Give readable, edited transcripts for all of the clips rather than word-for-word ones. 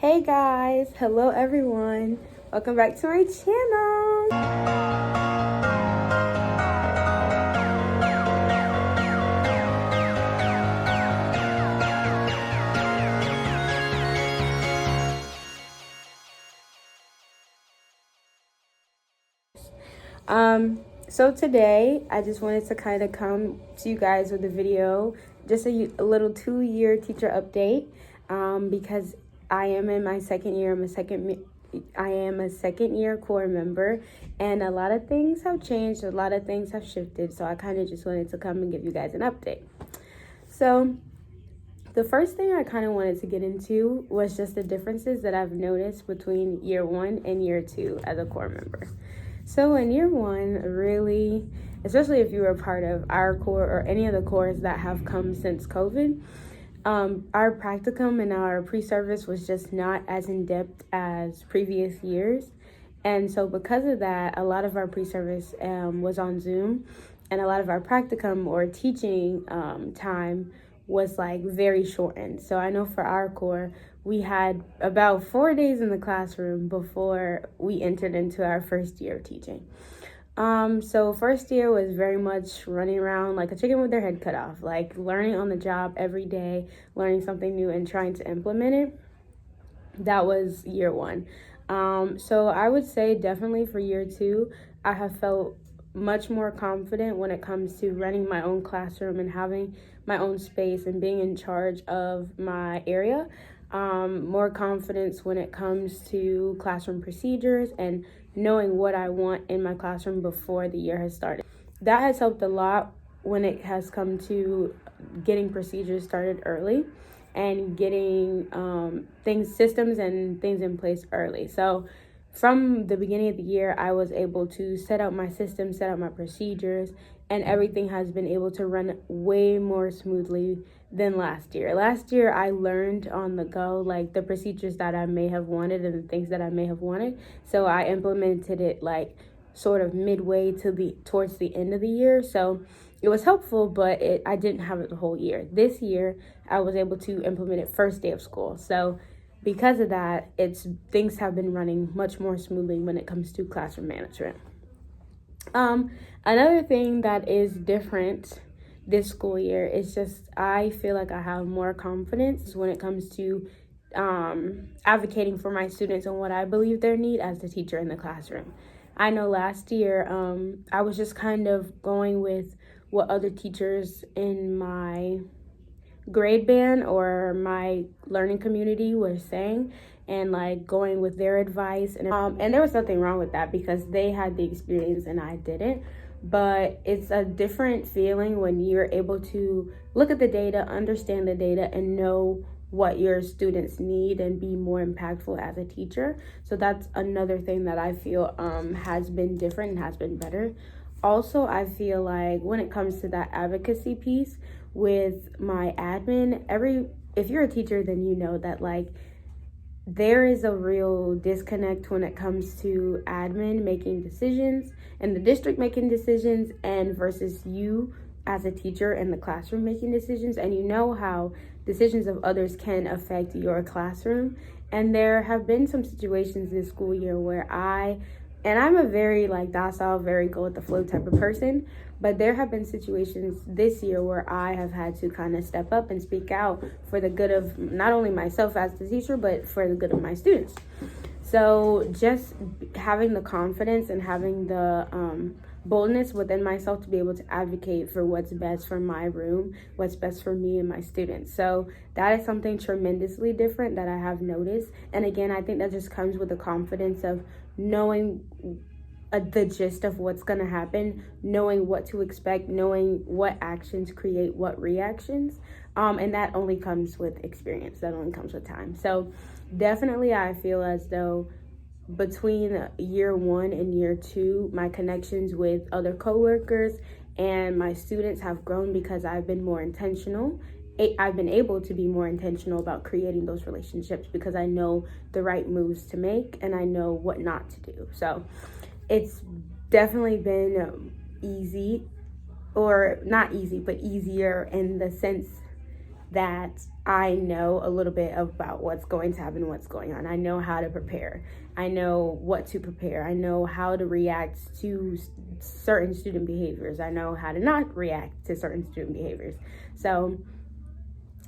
Hey guys, hello everyone. Welcome back to my channel. So today I just wanted to kind of come to you guys with a video, just a little 2-year teacher update, because I am in my second year. I am a second year core member, and a lot of things have changed, a lot of things have shifted, so I kind of just wanted to come and give you guys an update. So the first thing I kind of wanted to get into was just the differences that I've noticed between year 1 and year 2 as a core member. So in year 1, really, especially if you were a part of our core or any of the cores that have come since COVID, our practicum and our pre-service was just not as in-depth as previous years. And so because of that, a lot of our pre-service was on Zoom, and a lot of our practicum or teaching time was like very shortened. So I know for our core, we had about 4 days in the classroom before we entered into our first year of teaching. So first year was very much running around like a chicken with their head cut off, like learning on the job every day, learning something new and trying to implement it. That was year 1. So I would say definitely for year 2, I have felt much more confident when it comes to running my own classroom and having my own space and being in charge of my area. More confidence when it comes to classroom procedures and knowing what I want in my classroom before the year has started. That has helped a lot when it has come to getting procedures started early and getting systems and things in place early. So from the beginning of the year, I was able to set out my system, set out my procedures, and everything has been able to run way more smoothly than last year. Last year, I learned on the go, like the procedures that I may have wanted and the things that I may have wanted. So I implemented it like sort of midway towards the end of the year. So it was helpful, but I didn't have it the whole year. This year, I was able to implement it first day of school. So because of that, things have been running much more smoothly when it comes to classroom management. Another thing that is different this school year is just I feel like I have more confidence when it comes to advocating for my students and what I believe their need as the teacher in the classroom. I know last year I was just kind of going with what other teachers in my grade band or my learning community was saying, and like going with their advice, and there was nothing wrong with that because they had the experience and I didn't. But it's a different feeling when you're able to look at the data, understand the data, and know what your students need and be more impactful as a teacher. So that's another thing that I feel has been different and has been better. Also, I feel like when it comes to that advocacy piece with my admin, if you're a teacher, then you know that like there is a real disconnect when it comes to admin making decisions and the district making decisions and versus you as a teacher in the classroom making decisions. And you know how decisions of others can affect your classroom. And there have been some situations this school year where I'm a very like docile, very go with the flow type of person, but there have been situations this year where I have had to kind of step up and speak out for the good of not only myself as the teacher, but for the good of my students. So just having the confidence and having the boldness within myself to be able to advocate for what's best for my room, what's best for me and my students. So that is something tremendously different that I have noticed. And again, I think that just comes with the confidence of knowing the gist of what's going to happen, knowing what to expect, knowing what actions create what reactions. And that only comes with experience. That only comes with time. So definitely I feel as though between year 1 and year 2, my connections with other coworkers and my students have grown because I've been more intentional. I've been able to be more intentional about creating those relationships because I know the right moves to make and I know what not to do. So it's definitely been easy, or not easy, but easier in the sense that I know a little bit about what's going to happen, what's going on. I know how to prepare. I know what to prepare. I know how to react to certain student behaviors. I know how to not react to certain student behaviors. So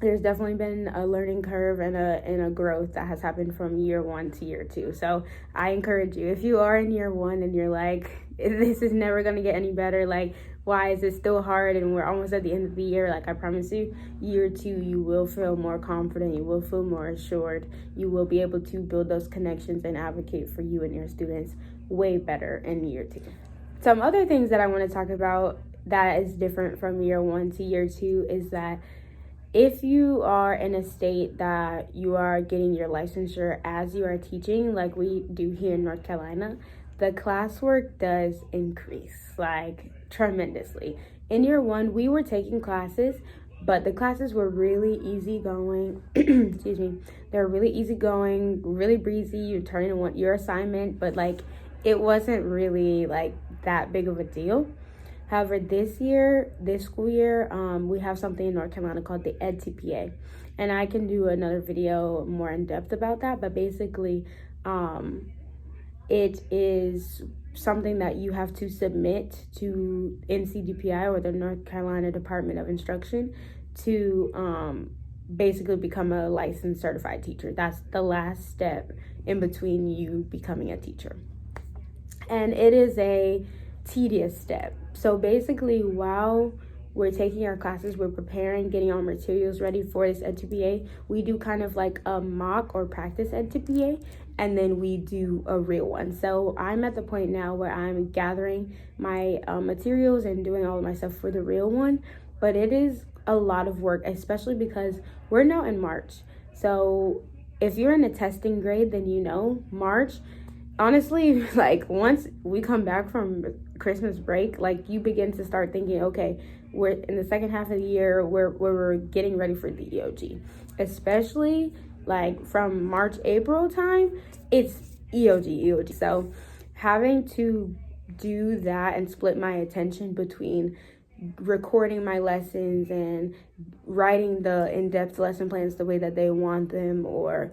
there's definitely been a learning curve and a growth that has happened from year 1 to year 2. So I encourage you, if you are in year 1 and you're like, this is never going to get any better, like, why is it still hard and we're almost at the end of the year, like, I promise you, year 2 you will feel more confident, you will feel more assured, you will be able to build those connections and advocate for you and your students way better in year 2. Some other things that I want to talk about that is different from year 1 to year 2 is that if you are in a state that you are getting your licensure as you are teaching, like we do here in North Carolina, the classwork does increase, like, tremendously. In year 1, we were taking classes, but the classes were really easygoing. Excuse me. They're really easygoing, really breezy. You turn in your assignment, but, like, it wasn't really, like, that big of a deal. However, this school year, we have something in North Carolina called the EdTPA, and I can do another video more in depth about that, but basically, it is something that you have to submit to NCDPI, or the North Carolina Department of Instruction, to basically become a licensed certified teacher. That's the last step in between you becoming a teacher. And it is a tedious step. So basically, while we're taking our classes, we're preparing, getting our materials ready for this EdTPA, we do kind of like a mock or practice EdTPA, and then we do a real one. So I'm at the point now where I'm gathering my materials and doing all of my stuff for the real one, but it is a lot of work, especially because we're now in March. So if you're in a testing grade, then you know March, honestly, like, once we come back from Christmas break, like, you begin to start thinking, okay, we're in the second half of the year where we're getting ready for the EOG. Especially, like, from March, April time, it's EOG. So having to do that and split my attention between recording my lessons and writing the in-depth lesson plans the way that they want them, or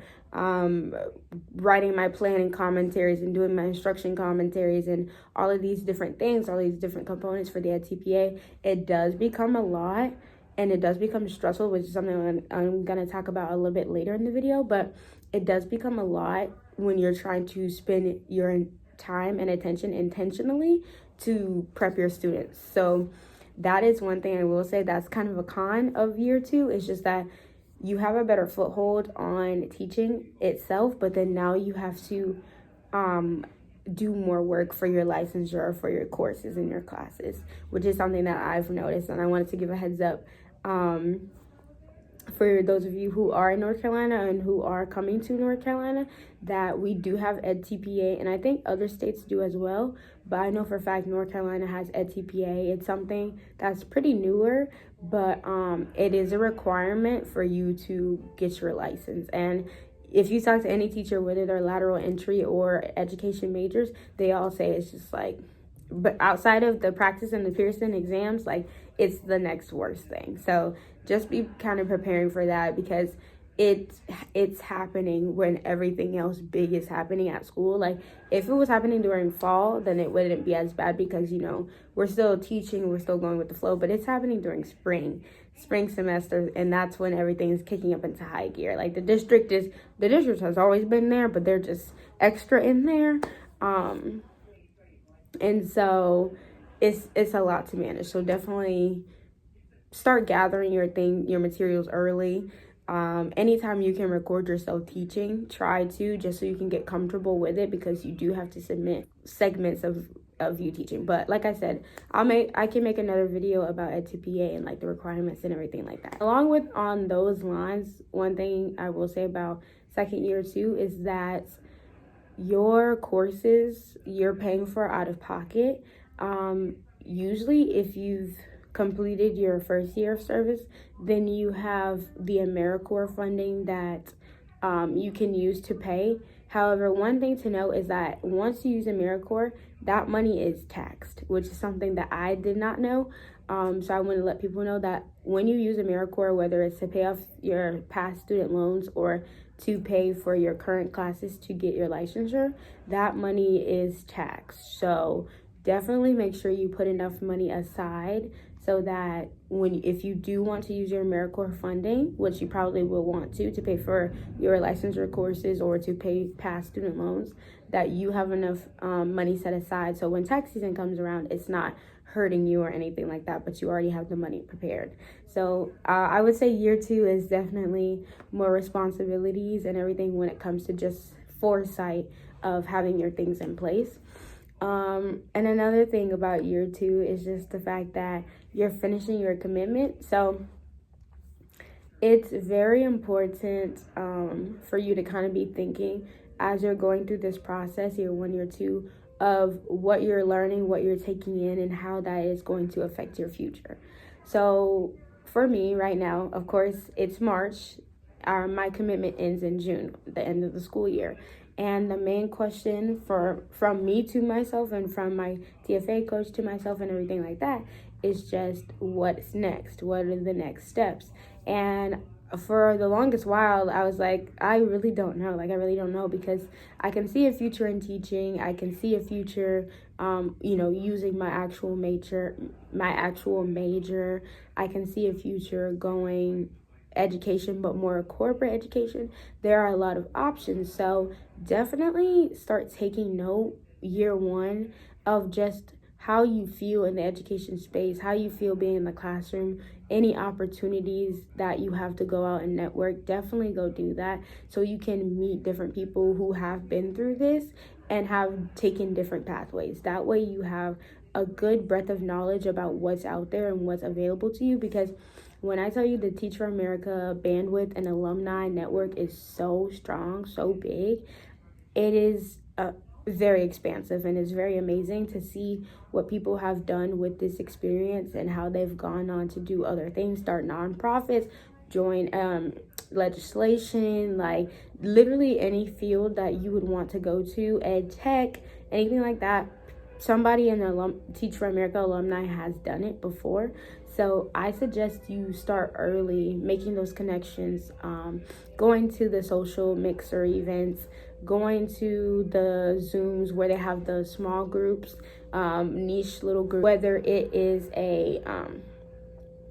writing my planning commentaries and doing my instruction commentaries and all of these different things, all these different components for the EdTPA, it does become a lot, and it does become stressful, which is something I'm going to talk about a little bit later in the video. But it does become a lot when you're trying to spend your time and attention intentionally to prep your students. So that is one thing I will say that's kind of a con of year 2. It's just that you have a better foothold on teaching itself, but then now you have to do more work for your licensure or for your courses and your classes, which is something that I've noticed, and I wanted to give a heads up for those of you who are in North Carolina and who are coming to North Carolina, that we do have EdTPA, and I think other states do as well, but I know for a fact North Carolina has EdTPA. It's something that's pretty newer, but it is a requirement for you to get your license. And if you talk to any teacher, whether they're lateral entry or education majors, they all say it's just like, but outside of the practice and the Pearson exams, like, it's the next worst thing. So just be kind of preparing for that, because it's happening when everything else big is happening at school. Like, if it was happening during fall, then it wouldn't be as bad, because, you know, we're still teaching, we're still going with the flow, but it's happening during spring semester, and that's when everything is kicking up into high gear. Like, the district has always been there, but they're just extra in there. And so it's a lot to manage. So definitely start gathering your materials early. Anytime you can record yourself teaching, try to, just so you can get comfortable with it, because you do have to submit segments of you teaching. But like I said, I can make another video about EdTPA and like the requirements and everything like that. Along with, on those lines, one thing I will say about second year 2 is that your courses you're paying for out of pocket. Usually if you've completed your first year of service, then you have the AmeriCorps funding that you can use to pay. However, one thing to note is that once you use AmeriCorps, that money is taxed, which is something that I did not know. So I want to let people know that when you use AmeriCorps, whether it's to pay off your past student loans or to pay for your current classes to get your licensure, that money is taxed. So definitely make sure you put enough money aside so that if you do want to use your AmeriCorps funding, which you probably will want to pay for your licensure courses or to pay past student loans, that you have enough money set aside. So when tax season comes around, it's not hurting you or anything like that, but you already have the money prepared. So I would say year 2 is definitely more responsibilities and everything when it comes to just foresight of having your things in place. And another thing about year 2 is just the fact that you're finishing your commitment. So it's very important for you to kind of be thinking as you're going through this process, year 1, year 2, of what you're learning, what you're taking in, and how that is going to affect your future. So for me right now, of course, it's March. My commitment ends in June, the end of the school year. And the main question from me to myself and from my TFA coach to myself and everything like that is just what's next? What are the next steps? And for the longest while, I was like, I really don't know. I really don't know, because I can see a future in teaching. I can see a future, using my actual major. I can see a future going education, but more corporate education. There are a lot of options. So definitely start taking note year 1 of just how you feel in the education space, how you feel being in the classroom, any opportunities that you have to go out and network. Definitely go do that so you can meet different people who have been through this and have taken different pathways. That way you have a good breadth of knowledge about what's out there and what's available to you, because when I tell you the Teach for America bandwidth and alumni network is so strong, so big, it is very expansive, and it's very amazing to see what people have done with this experience and how they've gone on to do other things, start nonprofits, join legislation, like literally any field that you would want to go to, ed tech, anything like that. Somebody in the Teach for America alumni has done it before. So I suggest you start early, making those connections, going to the social mixer events, going to the Zooms where they have the small groups, niche little groups, whether it is a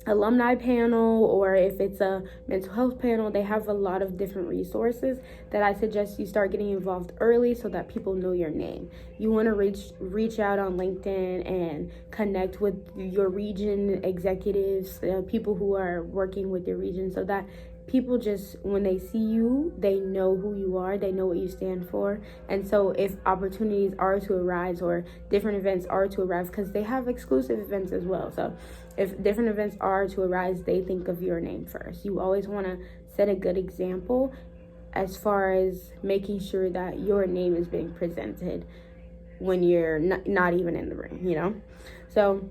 alumni panel or if it's a mental health panel. They have a lot of different resources that I suggest you start getting involved early so that people know your name. You want to reach out on LinkedIn and connect with your region executives, people who are working with your region, so that people just, when they see you, they know who you are, they know what you stand for. And so if opportunities are to arise or different events are to arise, because they have exclusive events as well. So if different events are to arise, they think of your name first. You always want to set a good example as far as making sure that your name is being presented when you're not even in the room, So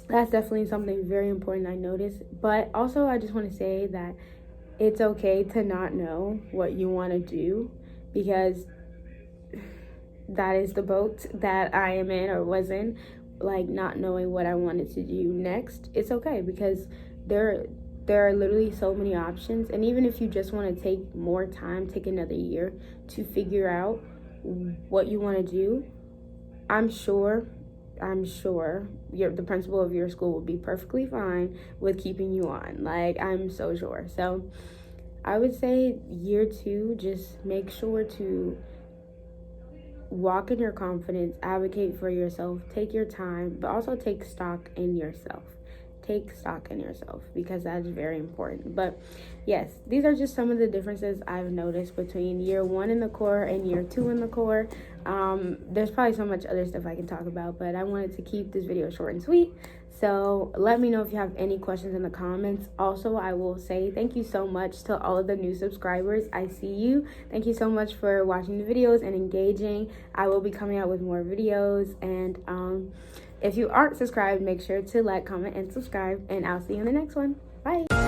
that's definitely something very important I noticed. But also I just want to say that it's okay to not know what you want to do, because that is the boat that I am in or was in, not knowing what I wanted to do next. It's okay, because there are literally so many options. And even if you just want to take more time, take another year to figure out what you want to do, I'm sure the principal of your school will be perfectly fine with keeping you on. I'm so sure. So I would say year 2, just make sure to walk in your confidence, advocate for yourself, take your time, but also take stock in yourself. Take stock in yourself, because that's very important. But yes, these are just some of the differences I've noticed between year 1 in the core and year 2 in the core. There's probably so much other stuff I can talk about, but I wanted to keep this video short and sweet. So let me know if you have any questions in the comments. Also, I will say thank you so much to all of the new subscribers. I see you. Thank you so much for watching the videos and engaging. I will be coming out with more videos. And if you aren't subscribed, make sure to like, comment, and subscribe. And I'll see you in the next one. Bye.